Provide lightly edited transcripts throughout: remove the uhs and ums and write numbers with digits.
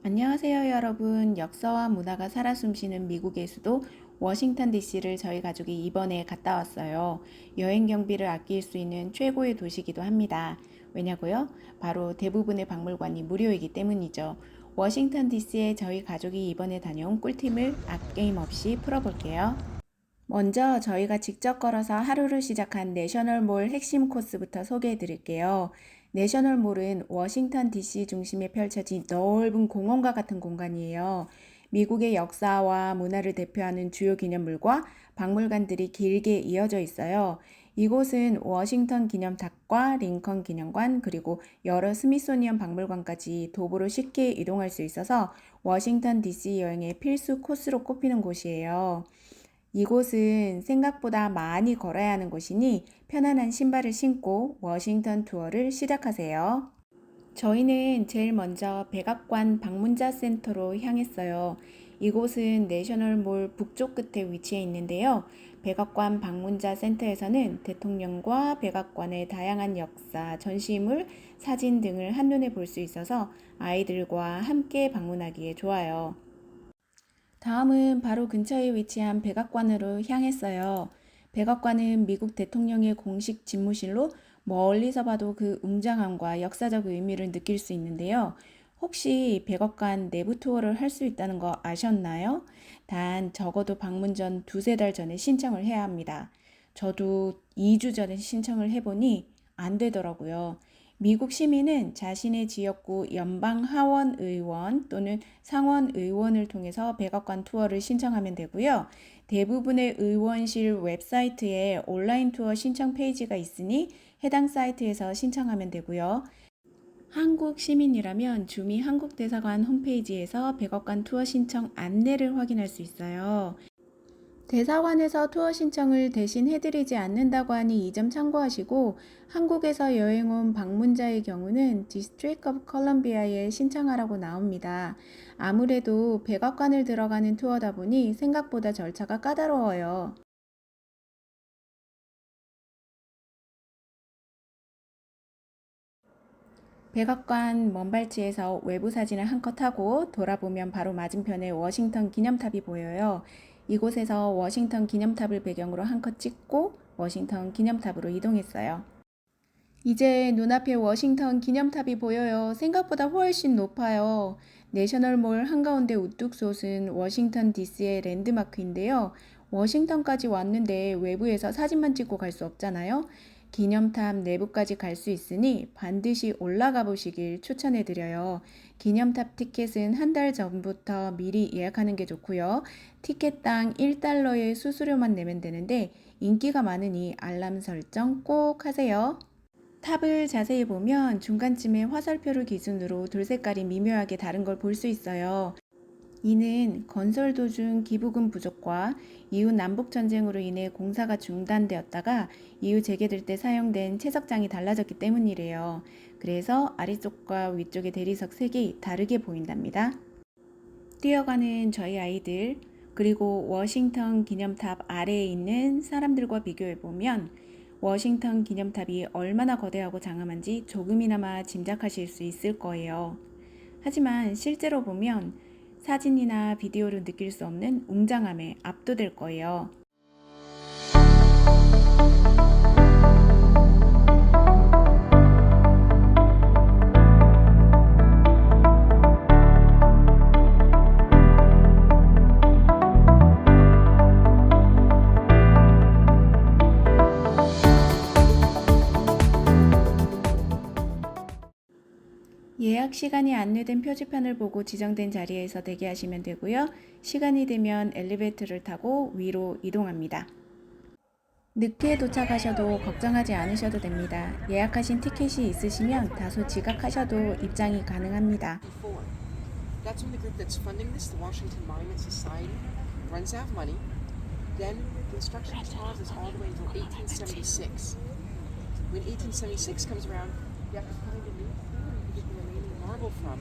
안녕하세요, 여러분. 역사와 문화가 살아 숨쉬는 미국의 수도 워싱턴 DC를 저희 가족이 이번에 갔다 왔어요. 여행 경비를 아낄 수 있는 최고의 도시이기도 합니다. 왜냐고요? 바로 대부분의 박물관이 무료이기 때문이죠. 워싱턴 DC에 저희 가족이 이번에 다녀온 꿀팁을 아낌없이 풀어볼게요. 먼저 저희가 직접 걸어서 하루를 시작한 내셔널몰 핵심 코스부터 소개해 드릴게요. 내셔널몰은 워싱턴 DC 중심에 펼쳐진 넓은 공원과 같은 공간이에요. 미국의 역사와 문화를 대표하는 주요 기념물과 박물관들이 길게 이어져 있어요. 이곳은 워싱턴 기념탑과 링컨 기념관 그리고 여러 스미소니언 박물관까지 도보로 쉽게 이동할 수 있어서 워싱턴 DC 여행의 필수 코스로 꼽히는 곳이에요. 이곳은 생각보다 많이 걸어야 하는 곳이니 편안한 신발을 신고 워싱턴 투어를 시작하세요. 저희는 제일 먼저 백악관 방문자 센터로 향했어요. 이곳은 내셔널몰 북쪽 끝에 위치해 있는데요. 백악관 방문자 센터에서는 대통령과 백악관의 다양한 역사, 전시물, 사진 등을 한눈에 볼 수 있어서 아이들과 함께 방문하기에 좋아요. 다음은 바로 근처에 위치한 백악관으로 향했어요. 백악관은 미국 대통령의 공식 집무실로 멀리서 봐도 그 웅장함과 역사적 의미를 느낄 수 있는데요. 혹시 백악관 내부 투어를 할 수 있다는 거 아셨나요? 단 적어도 방문 전 두세 달 전에 신청을 해야 합니다. 저도 2주 전에 신청을 해보니 안 되더라고요. 미국 시민은 자신의 지역구 연방 하원 의원 또는 상원 의원을 통해서 백악관 투어를 신청하면 되고요. 대부분의 의원실 웹사이트에 온라인 투어 신청 페이지가 있으니 해당 사이트에서 신청하면 되고요. 한국 시민이라면 주미 한국대사관 홈페이지에서 백악관 투어 신청 안내를 확인할 수 있어요. 대사관에서 투어 신청을 대신 해드리지 않는다고 하니 이 점 참고하시고 한국에서 여행 온 방문자의 경우는 디스트릭 오브 컬럼비아에 신청하라고 나옵니다. 아무래도 백악관을 들어가는 투어다 보니 생각보다 절차가 까다로워요. 백악관 먼발치에서 외부 사진을 한컷 하고 돌아보면 바로 맞은편에 워싱턴 기념탑이 보여요. 이곳에서 워싱턴 기념탑을 배경으로 한컷 찍고 워싱턴 기념탑으로 이동했어요. 이제 눈앞에 워싱턴 기념탑이 보여요. 생각보다 훨씬 높아요. 내셔널몰 한가운데 우뚝 솟은 워싱턴 DC의 랜드마크인데요. 워싱턴까지 왔는데 외부에서 사진만 찍고 갈 수 없잖아요. 기념탑 내부까지 갈 수 있으니 반드시 올라가 보시길 추천해 드려요. 기념탑 티켓은 한 달 전부터 미리 예약하는 게 좋고요. 티켓당 1달러의 수수료만 내면 되는데 인기가 많으니 알람 설정 꼭 하세요. 탑을 자세히 보면 중간쯤에 화살표를 기준으로 돌 색깔이 미묘하게 다른 걸 볼 수 있어요. 이는 건설 도중 기부금 부족과 이후 남북전쟁으로 인해 공사가 중단되었다가 이후 재개될 때 사용된 채석장이 달라졌기 때문이래요. 그래서 아래쪽과 위쪽의 대리석 색이 다르게 보인답니다. 뛰어가는 저희 아이들, 그리고 워싱턴 기념탑 아래에 있는 사람들과 비교해보면 워싱턴 기념탑이 얼마나 거대하고 장엄한지 조금이나마 짐작하실 수 있을 거예요. 하지만 실제로 보면 사진이나 비디오로 느낄 수 없는 웅장함에 압도될 거예요. 예약 시간이 안내된 표지판을 보고 지정된 자리에서 대기하시면 되고요. 시간이 되면 엘리베이터를 타고 위로 이동합니다. 늦게 도착하셔도 걱정하지 않으셔도 됩니다. 예약하신 티켓이 있으시면 다소 지각하셔도 입장이 가능합니다. That's when the group that's funding this, the Washington Monument Society, runs out of money. Then construction pauses all the way until 1876. When 1876 comes around, you have to find a new form to get the remaining marble from.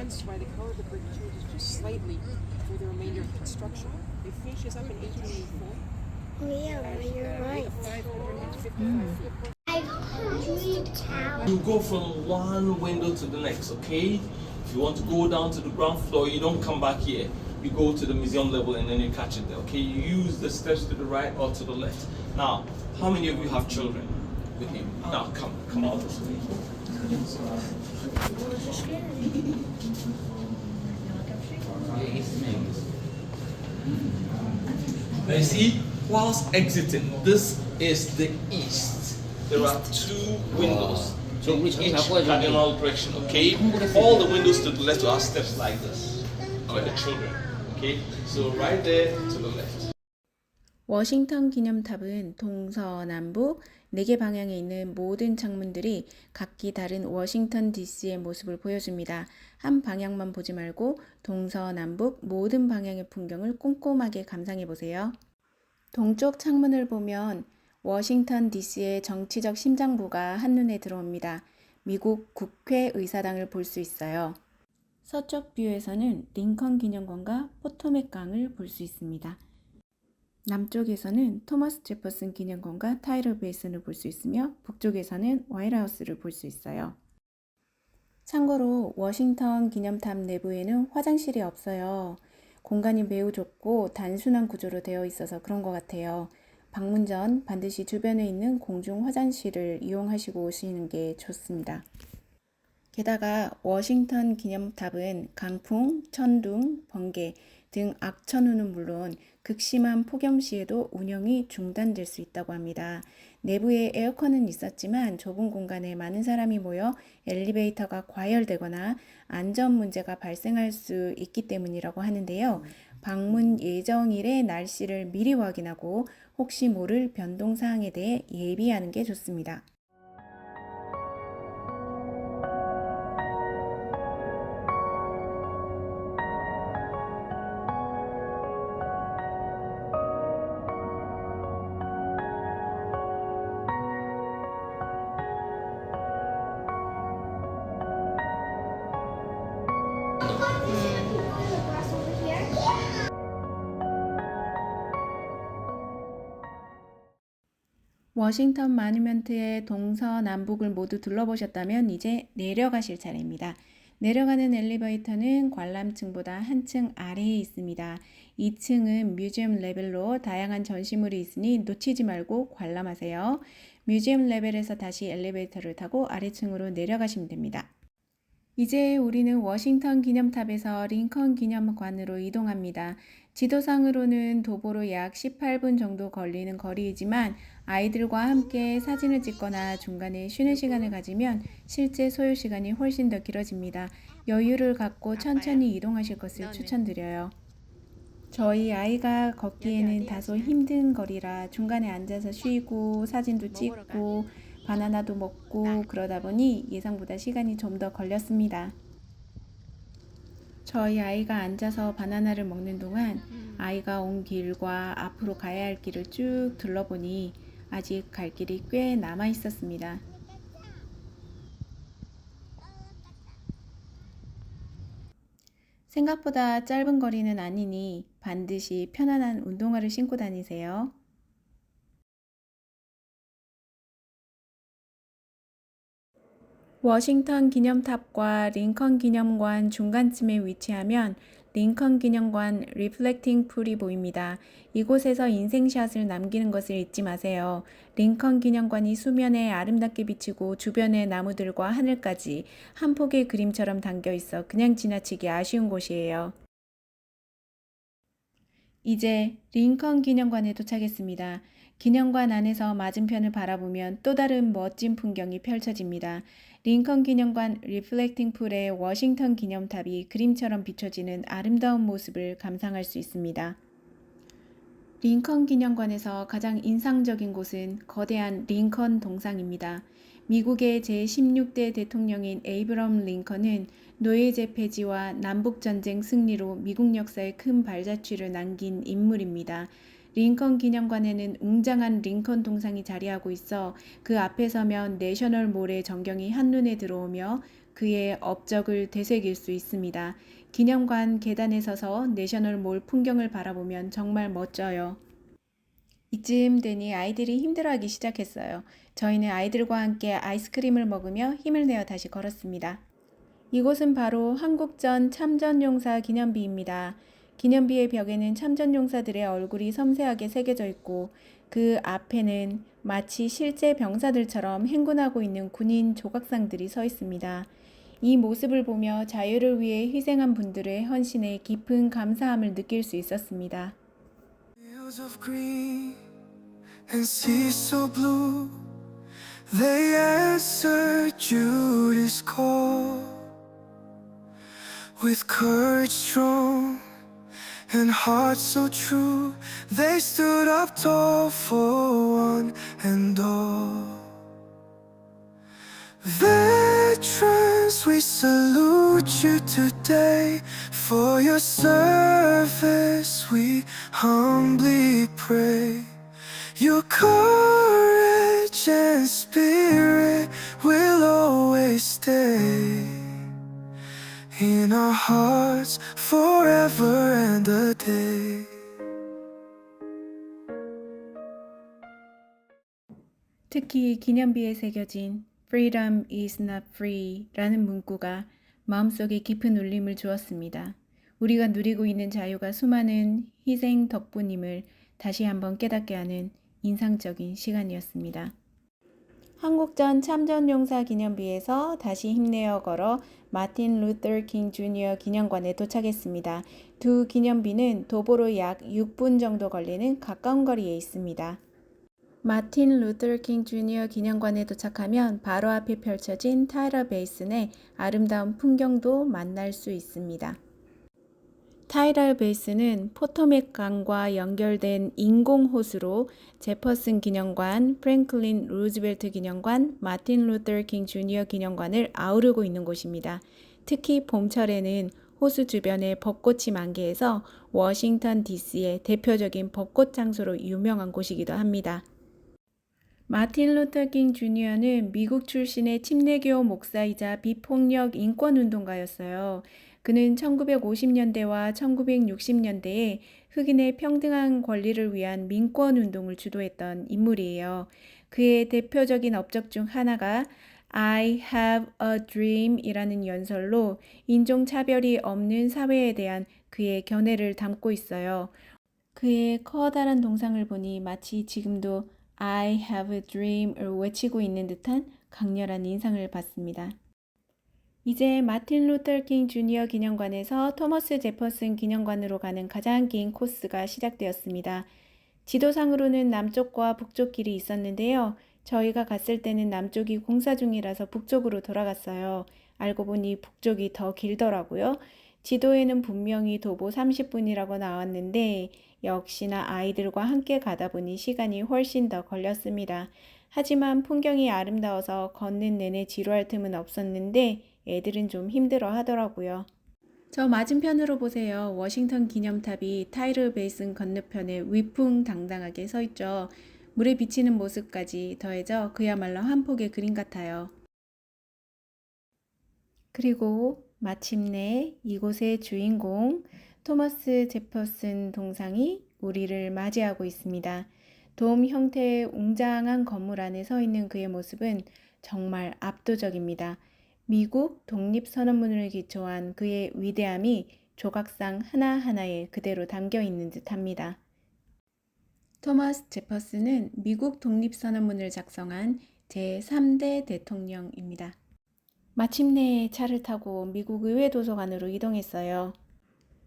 Hence why the color of the brick changes just slightly for the remainder of construction. It finishes up in 1884. Yeah, you're right. 555 feet. I could tell. You go from one window to the next, okay? If you want to go down to the ground floor, you don't come back here. You go to the museum level and then you catch it there. Okay, you use the steps to the right or to the left. Now, how many of you have children with you? Now, come out this way. Now you see, whilst exiting, this is the east. There are two windows in each cardinal direction, okay? All the windows to the left are steps like this for the children, okay? So right there to the left. 워싱턴 기념탑은 동서남북 4개 방향에 있는 모든 창문들이 각기 다른 워싱턴 DC의 모습을 보여줍니다. 한 방향만 보지 말고 동서남북 모든 방향의 풍경을 꼼꼼하게 감상해 보세요. 동쪽 창문을 보면 워싱턴 DC의 정치적 심장부가 한눈에 들어옵니다. 미국 국회의사당을 볼 수 있어요. 서쪽 뷰에서는 링컨 기념관과 포토맥 강을 볼 수 있습니다. 남쪽에서는 토마스 제퍼슨 기념관과 타이러 베이슨을 볼 수 있으며 북쪽에서는 화이트하우스를 볼 수 있어요. 참고로 워싱턴 기념탑 내부에는 화장실이 없어요. 공간이 매우 좁고 단순한 구조로 되어 있어서 그런 것 같아요. 방문 전 반드시 주변에 있는 공중 화장실을 이용하시고 오시는 게 좋습니다. 게다가 워싱턴 기념탑은 강풍, 천둥, 번개 등 악천후는 물론 극심한 폭염 시에도 운영이 중단될 수 있다고 합니다. 내부에 에어컨은 있었지만 좁은 공간에 많은 사람이 모여 엘리베이터가 과열되거나 안전 문제가 발생할 수 있기 때문이라고 하는데요. 방문 예정일의 날씨를 미리 확인하고 혹시 모를 변동사항에 대해 예비하는 게 좋습니다. 워싱턴 마뉴먼트의 동서남북을 모두 둘러보셨다면 이제 내려가실 차례입니다. 내려가는 엘리베이터는 관람층보다 한층 아래에 있습니다. 2층은 뮤지엄 레벨로 다양한 전시물이 있으니 놓치지 말고 관람하세요. 뮤지엄 레벨에서 다시 엘리베이터를 타고 아래층으로 내려가시면 됩니다. 이제 우리는 워싱턴 기념탑에서 링컨 기념관으로 이동합니다. 지도상으로는 도보로 약 18분 정도 걸리는 거리이지만 아이들과 함께 사진을 찍거나 중간에 쉬는 시간을 가지면 실제 소요 시간이 훨씬 더 길어집니다. 여유를 갖고 천천히 이동하실 것을 추천드려요. 저희 아이가 걷기에는 다소 힘든 거리라 중간에 앉아서 쉬고 사진도 찍고 바나나도 먹고 그러다 보니 예상보다 시간이 좀 더 걸렸습니다. 저희 아이가 앉아서 바나나를 먹는 동안 아이가 온 길과 앞으로 가야 할 길을 쭉 둘러보니 아직 갈 길이 꽤 남아 있었습니다. 생각보다 짧은 거리는 아니니 반드시 편안한 운동화를 신고 다니세요. 워싱턴 기념탑과 링컨 기념관 중간쯤에 위치하면 링컨 기념관 리플렉팅 풀이 보입니다. 이곳에서 인생샷을 남기는 것을 잊지 마세요. 링컨 기념관이 수면에 아름답게 비치고 주변의 나무들과 하늘까지 한 폭의 그림처럼 담겨 있어 그냥 지나치기 아쉬운 곳이에요. 이제 링컨 기념관에 도착했습니다. 기념관 안에서 맞은편을 바라보면 또 다른 멋진 풍경이 펼쳐집니다. 링컨 기념관 리플렉팅 풀의 워싱턴 기념탑이 그림처럼 비춰지는 아름다운 모습을 감상할 수 있습니다. 링컨 기념관에서 가장 인상적인 곳은 거대한 링컨 동상입니다. 미국의 제16대 대통령인 에이브럼 링컨은 노예제 폐지와 남북전쟁 승리로 미국 역사에 큰 발자취를 남긴 인물입니다. 링컨 기념관에는 웅장한 링컨 동상이 자리하고 있어 그 앞에 서면 내셔널 몰의 전경이 한눈에 들어오며 그의 업적을 되새길 수 있습니다. 기념관 계단에 서서 내셔널 몰 풍경을 바라보면 정말 멋져요. 이쯤 되니 아이들이 힘들어하기 시작했어요. 저희는 아이들과 함께 아이스크림을 먹으며 힘을 내어 다시 걸었습니다. 이곳은 바로 한국전 참전용사 기념비입니다. 기념비의 벽에는 참전용사들의 얼굴이 섬세하게 새겨져 있고 그 앞에는 마치 실제 병사들처럼 행군하고 있는 군인 조각상들이 서 있습니다. 이 모습을 보며 자유를 위해 희생한 분들의 헌신에 깊은 감사함을 느낄 수 있었습니다. Fields of green and seas so blue, they answered Judas' call. With courage strong and hearts so true, they stood up tall for one and all. Veterans, we salute you today. For your service we humbly pray. Your courage and spirit will always stay in our hearts forever and a day. 특히 기념비에 새겨진 Freedom is not free 라는 문구가 마음속에 깊은 울림을 주었습니다. 우리가 누리고 있는 자유가 수많은 희생 덕분임을 다시 한번 깨닫게 하는 인상적인 시간이었습니다. 한국전 참전용사 기념비에서 다시 힘내어 걸어 마틴 루터 킹 주니어 기념관에 도착했습니다. 두 기념비는 도보로 약 6분 정도 걸리는 가까운 거리에 있습니다. 마틴 루터 킹 주니어 기념관에 도착하면 바로 앞에 펼쳐진 타일러 베이슨의 아름다운 풍경도 만날 수 있습니다. 타일러 베이슨은 포토맥 강과 연결된 인공호수로 제퍼슨 기념관, 프랭클린 루즈벨트 기념관, 마틴 루터 킹 주니어 기념관을 아우르고 있는 곳입니다. 특히 봄철에는 호수 주변에 벚꽃이 만개해서 워싱턴 DC의 대표적인 벚꽃 장소로 유명한 곳이기도 합니다. 마틴 루터 킹 주니어는 미국 출신의 침례교 목사이자 비폭력 인권운동가였어요. 그는 1950년대와 1960년대에 흑인의 평등한 권리를 위한 민권운동을 주도했던 인물이에요. 그의 대표적인 업적 중 하나가 I have a dream 이라는 연설로 인종차별이 없는 사회에 대한 그의 견해를 담고 있어요. 그의 커다란 동상을 보니 마치 지금도 I have a dream을 외치고 있는 듯한 강렬한 인상을 받습니다. 이제 마틴 루터 킹 주니어 기념관에서 토머스 제퍼슨 기념관으로 가는 가장 긴 코스가 시작되었습니다. 지도상으로는 남쪽과 북쪽 길이 있었는데요. 저희가 갔을 때는 남쪽이 공사 중이라서 북쪽으로 돌아갔어요. 알고 보니 북쪽이 더 길더라고요. 지도에는 분명히 도보 30분이라고 나왔는데 역시나 아이들과 함께 가다 보니 시간이 훨씬 더 걸렸습니다. 하지만 풍경이 아름다워서 걷는 내내 지루할 틈은 없었는데 애들은 좀 힘들어 하더라고요. 저 맞은편으로 보세요. 워싱턴 기념탑이 타일러 베이슨 건너편에 위풍당당하게 서 있죠. 물에 비치는 모습까지 더해져 그야말로 한 폭의 그림 같아요. 그리고 마침내 이곳의 주인공 토머스 제퍼슨 동상이 우리를 맞이하고 있습니다. 돔 형태의 웅장한 건물 안에 서 있는 그의 모습은 정말 압도적입니다. 미국 독립선언문을 기초한 그의 위대함이 조각상 하나하나에 그대로 담겨 있는 듯합니다. 토머스 제퍼슨은 미국 독립선언문을 작성한 제3대 대통령입니다. 마침내 차를 타고 미국 의회 도서관으로 이동했어요.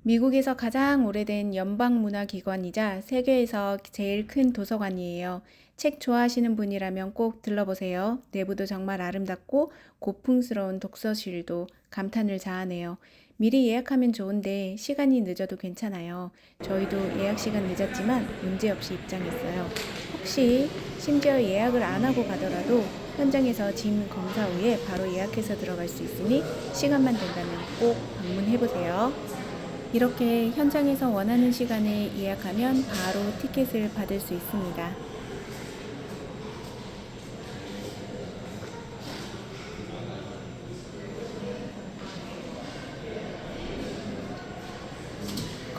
미국에서 가장 오래된 연방문화기관이자 세계에서 제일 큰 도서관이에요. 책 좋아하시는 분이라면 꼭 들러보세요. 내부도 정말 아름답고 고풍스러운 독서실도 감탄을 자아내요. 미리 예약하면 좋은데 시간이 늦어도 괜찮아요. 저희도 예약 시간 늦었지만 문제없이 입장했어요. 혹시 심지어 예약을 안 하고 가더라도 현장에서 짐 검사 후에 바로 예약해서 들어갈 수 있으니 시간만 된다면 꼭 방문해보세요. 이렇게 현장에서 원하는 시간에 예약하면 바로 티켓을 받을 수 있습니다.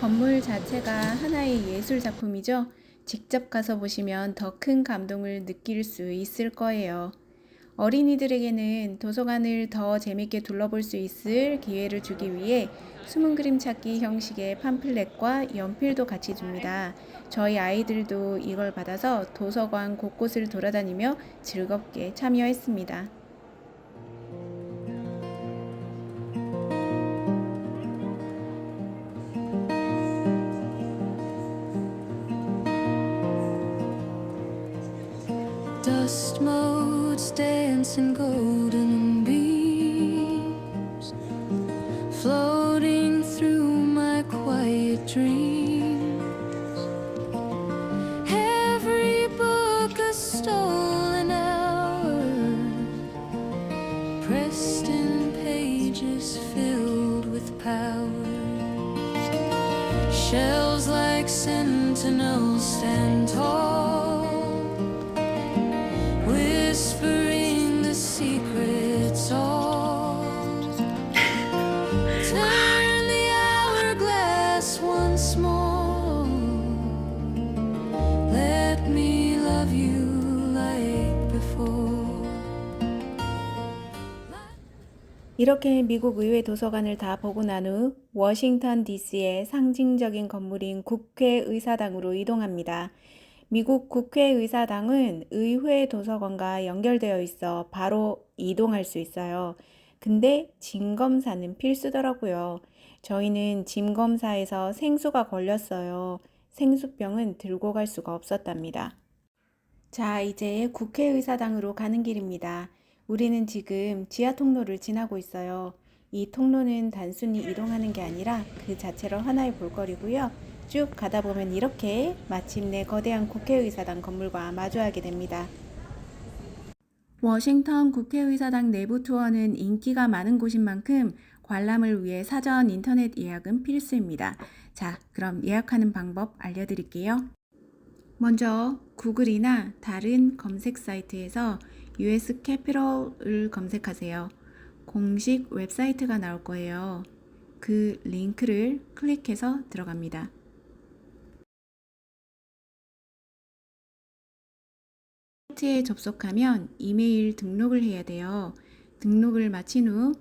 건물 자체가 하나의 예술 작품이죠. 직접 가서 보시면 더 큰 감동을 느낄 수 있을 거예요. 어린이들에게는 도서관을 더 재밌게 둘러볼 수 있을 기회를 주기 위해 숨은 그림 찾기 형식의 팜플렛과 연필도 같이 줍니다. 저희 아이들도 이걸 받아서 도서관 곳곳을 돌아다니며 즐겁게 참여했습니다. Dust motes dance in golden beams, floating through my quiet dreams. Every book a stolen hour, pressed in pages filled with power. Shelves like sentinels stand tall, whispering the secrets all. Turn the hourglass once more. Let me love you like before. 이렇게 미국 의회 도서관을 다 보고 난 후 워싱턴 DC의 상징적인 건물인 국회의사당으로 이동합니다. 미국 국회의사당은 의회 도서관과 연결되어 있어 바로 이동할 수 있어요. 근데 짐검사는 필수더라고요. 저희는 짐검사에서 생수가 걸렸어요. 생수병은 들고 갈 수가 없었답니다. 자, 이제 국회의사당으로 가는 길입니다. 우리는 지금 지하 통로를 지나고 있어요. 이 통로는 단순히 이동하는 게 아니라 그 자체로 하나의 볼거리고요. 쭉 가다 보면 이렇게 마침내 거대한 국회의사당 건물과 마주하게 됩니다. 워싱턴 국회의사당 내부 투어는 인기가 많은 곳인 만큼 관람을 위해 사전 인터넷 예약은 필수입니다. 자, 그럼 예약하는 방법 알려드릴게요. 먼저 구글이나 다른 검색 사이트에서 US 캐피털을 검색하세요. 공식 웹사이트가 나올 거예요. 그 링크를 클릭해서 들어갑니다. 사이트에 접속하면 이메일 등록을 해야 돼요. 등록을 마친 후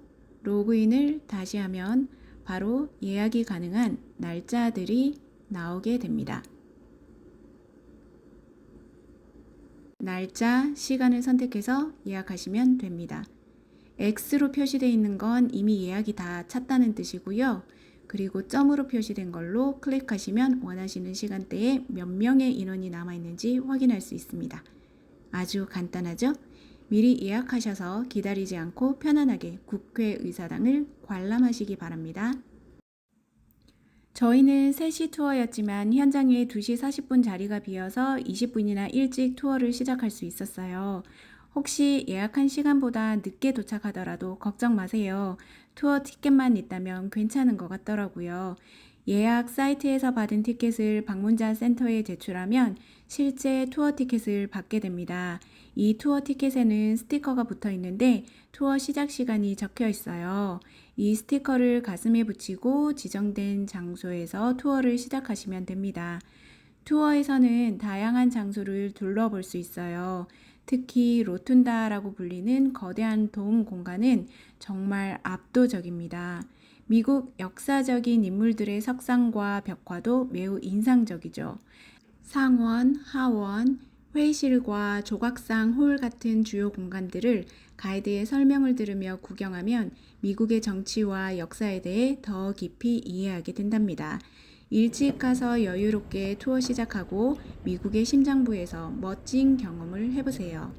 로그인을 다시 하면 바로 예약이 가능한 날짜들이 나오게 됩니다. 날짜, 시간을 선택해서 예약하시면 됩니다. X로 표시되어 있는 건 이미 예약이 다 찼다는 뜻이고요. 그리고 점으로 표시된 걸로 클릭하시면 원하시는 시간대에 몇 명의 인원이 남아있는지 확인할 수 있습니다. 아주 간단하죠? 미리 예약하셔서 기다리지 않고 편안하게 국회의사당을 관람하시기 바랍니다. 저희는 3시 투어였지만 현장에 2시 40분 자리가 비어서 20분이나 일찍 투어를 시작할 수 있었어요. 혹시 예약한 시간보다 늦게 도착하더라도 걱정 마세요. 투어 티켓만 있다면 괜찮은 것 같더라고요. 예약 사이트에서 받은 티켓을 방문자 센터에 제출하면 실제 투어 티켓을 받게 됩니다. 이 투어 티켓에는 스티커가 붙어 있는데 투어 시작 시간이 적혀 있어요. 이 스티커를 가슴에 붙이고 지정된 장소에서 투어를 시작하시면 됩니다. 투어에서는 다양한 장소를 둘러볼 수 있어요. 특히 로툰다라고 불리는 거대한 돔 공간은 정말 압도적입니다. 미국 역사적인 인물들의 석상과 벽화도 매우 인상적이죠. 상원, 하원, 회의실과 조각상 홀 같은 주요 공간들을 가이드의 설명을 들으며 구경하면 미국의 정치와 역사에 대해 더 깊이 이해하게 된답니다. 일찍 가서 여유롭게 투어 시작하고 미국의 심장부에서 멋진 경험을 해보세요.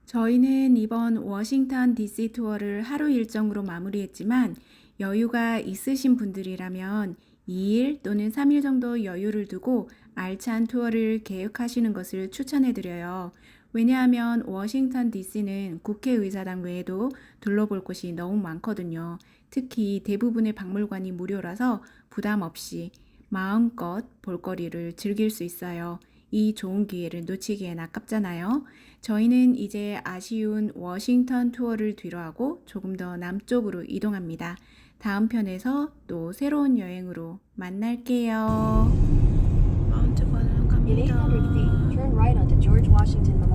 저희는 이번 워싱턴 DC 투어를 하루 일정으로 마무리했지만 여유가 있으신 분들이라면 2일 또는 3일 정도 여유를 두고 알찬 투어를 계획하시는 것을 추천해드려요. 왜냐하면 워싱턴 DC는 국회의사당 외에도 둘러볼 곳이 너무 많거든요. 특히 대부분의 박물관이 무료라서 부담 없이 마음껏 볼거리를 즐길 수 있어요. 이 좋은 기회를 놓치기엔 아깝잖아요. 저희는 이제 아쉬운 워싱턴 투어를 뒤로하고 조금 더 남쪽으로 이동합니다. 다음 편에서 또 새로운 여행으로 만날게요. 마운트 버넌 In 갑니다. 800 feet, turn right onto George Washington Memorial.